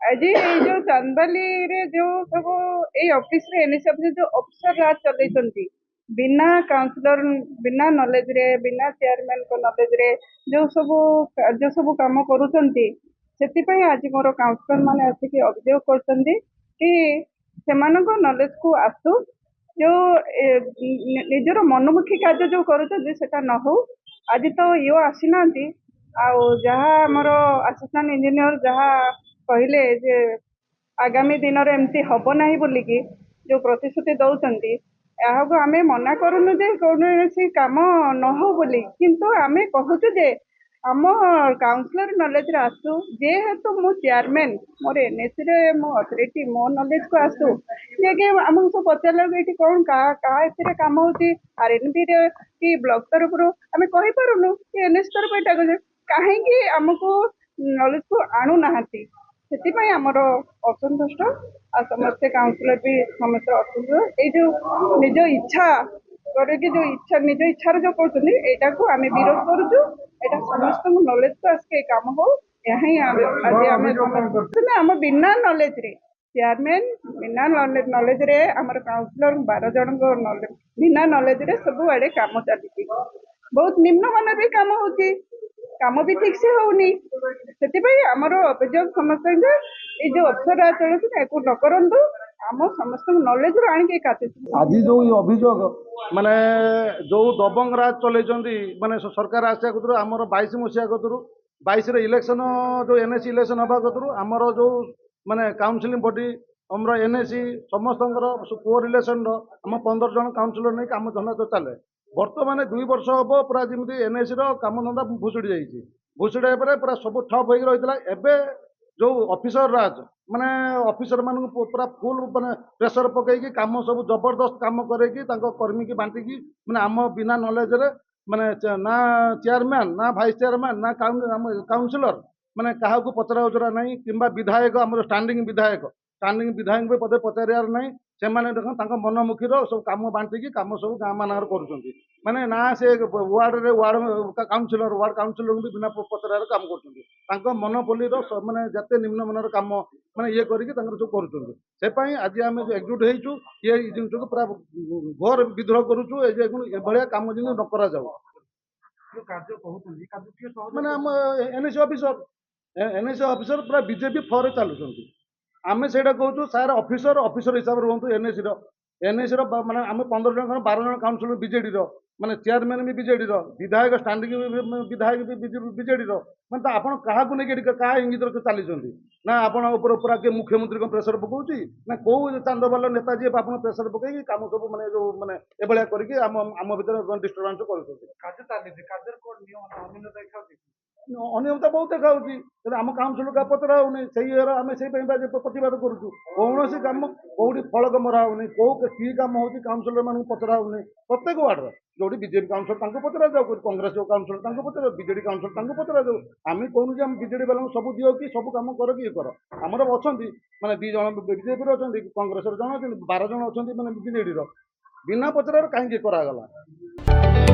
आज ये जो चांदबाली रे जो सब ये ऑफिस रे एनएससी ऑफिस जो अफसर राज चलैछंती बिना काउंसलर बिना नॉलेज रे बिना चेयरमैन को नॉलेज रे जो सब काम करूछंती सेति पई आज मोर काउंसलर माने आसिक अभियोग करछंती कि सेमानको नॉलेज को आसु जो निजर मनमुखी कार्य जो करूछंती सेटा न हो आज तो यो आसीनांती आउ जहाँ आमर असिस्टेंट इंजीनियर जहाँ कहले जे आगामी दिन में एमती हम ना बोलिकी जो प्रतिश्रुति दौरान यहाँ आम मना करूनु जे कौन कम न हो बोली किंतु आम कहूँ जे आम काउंसलर नॉलेज रे आसु जेहेतु मु चेयरमैन मोर एनएससी रे मो अथॉरिटी मो नॉलेज को आसु जे कि आमको सब पचार ये कौन क्या काम होती आरएनबी रे कि ब्लॉक तरफ आम कही पारुनु कि एनएस तरफ यहाँ कहीं आमको नॉलेज को आणु नाहांती ସେଥିପାଇଁ ଆମର ଅସନ୍ତୁଷ୍ଟ ଆଉ ସମସ୍ତେ କାଉନସିଲର ବି ସମସ୍ତେ ଅସନ୍ତୁଷ୍ଟ ଏଇ ଯୋଉ ନିଜ ଇଚ୍ଛା କରିକି ଯୋଉ ଇଚ୍ଛା ନିଜ ଇଚ୍ଛାରେ ଯୋଉ କରୁଛନ୍ତି ଏଇଟାକୁ ଆମେ ବିରୋଧ କରୁଛୁ ଏଇଟା ସମସ୍ତଙ୍କୁ ନଲେଜକୁ ଆସିକି ଏଇ କାମ ହଉ ଏହା ହିଁ ଆଜି ଆମେ ସମସ୍ତେ ଆମ ବିନା ନଲେଜରେ ଚେୟାରମ୍ୟାନ୍ ବିନା ନଲେଜରେ ଆମର କାଉନସିଲର 12 ଜଣଙ୍କ ବିନା ନଲେଜରେ ସବୁଆଡେ କାମ ଚାଲିଛି ବହୁତ ନିମ୍ନମାନର ବି କାମ ହଉଛି काम भी ठीक से होनी से आमर अभियोग समस्त ये जो अफसर राज चलती न करतु आम समस्त नॉलेज रू आनिक आज जो अभियोग माने जो दबंग राज चलते माने सरकार आसा कतु आमर 22 मसीहा कतु 22 इलेक्शन जो एनएससी इलेक्शन हवा कतु आमर जो माने काउंसिलिंग बॉडी आमर एनएससी समस्त को रिलेसन आम 15 जन काउंसिलर नहीं कम धंदा तो चले बर्तमान 2 वर्ष हम पूरा जमी एनएससी काम धंदा भुषुड़ी जाइए भुषुड़ा पूरा सब ठप हो रही है जो ऑफिसर राज माने ऑफिसर मान पूरा फुल माने प्रेशर पकईकी काम सब जबरदस्त काम करेकी कर्मी की बांटिकी माने आम बिना नॉलेज रे माने ना चेयरमैन ना भाइस चेयरमैन ना काउंसिलर माने क्या पचरा उचरा नहीं कि विधायक आम स्टांडिंग विधायक भी पदे पचार नहीं से मनमुखी सब कम बांटिकी कम सब गाँ मान कर माने ना से वार्ड काउंसिलर वार्ड काउंसिलर भी बिना पचरा काम कर मनोपल्ली माने जिते निम्न मानर कम माने ये सब कर आज आम एकजुट हो ये जिन को पूरा घोर विद्रोह करुँ कम जिन न करा माने आम एनएससी ऑफिसर पूरा बीजेपी फॉर चलुं आम से कहूँ सार ऑफिसर हिसाब से रुहतु एनएससी माने आम 15 जन 12 जन काउंसिलर बीजेडी माने चेयरमैन भी बीजेडी विधायक स्टांडिंग विधायक भी बीजेडी माने आप क्या क्या इंगित चली ना आप पूरा किए मुख्यमंत्री को प्रेसर पकाउच ना कौ चांदबाल नेता जी आप प्रेसर पकई कम सब माने जो माने एभलिया करके आम भर डिस्टर्बांस कर अनियमता बहुत देखा आम काउंसिल का पचरा होनी आम से प्रतिवाद करुँ कौन कम कौटी फलक मरा होनी कौ कि कम हो काउंसिलर मान पचरा होनी प्रत्येक वार्ड जो बीजेपी काउंसिलर पचरा जाऊ कांग्रेस काउंसिलर पचरा बीजेडी काउंसिलर पचरा जाऊ आम कहूँ आम बीजेडी वालों सब दियो कि सब कम कर कि कर आमर अच्छा माने 2 जन बीजेपी अच्छा कांग्रेस जन 12 जन अच्छा माने बीजेडी बिना पचरा कहीं करागला।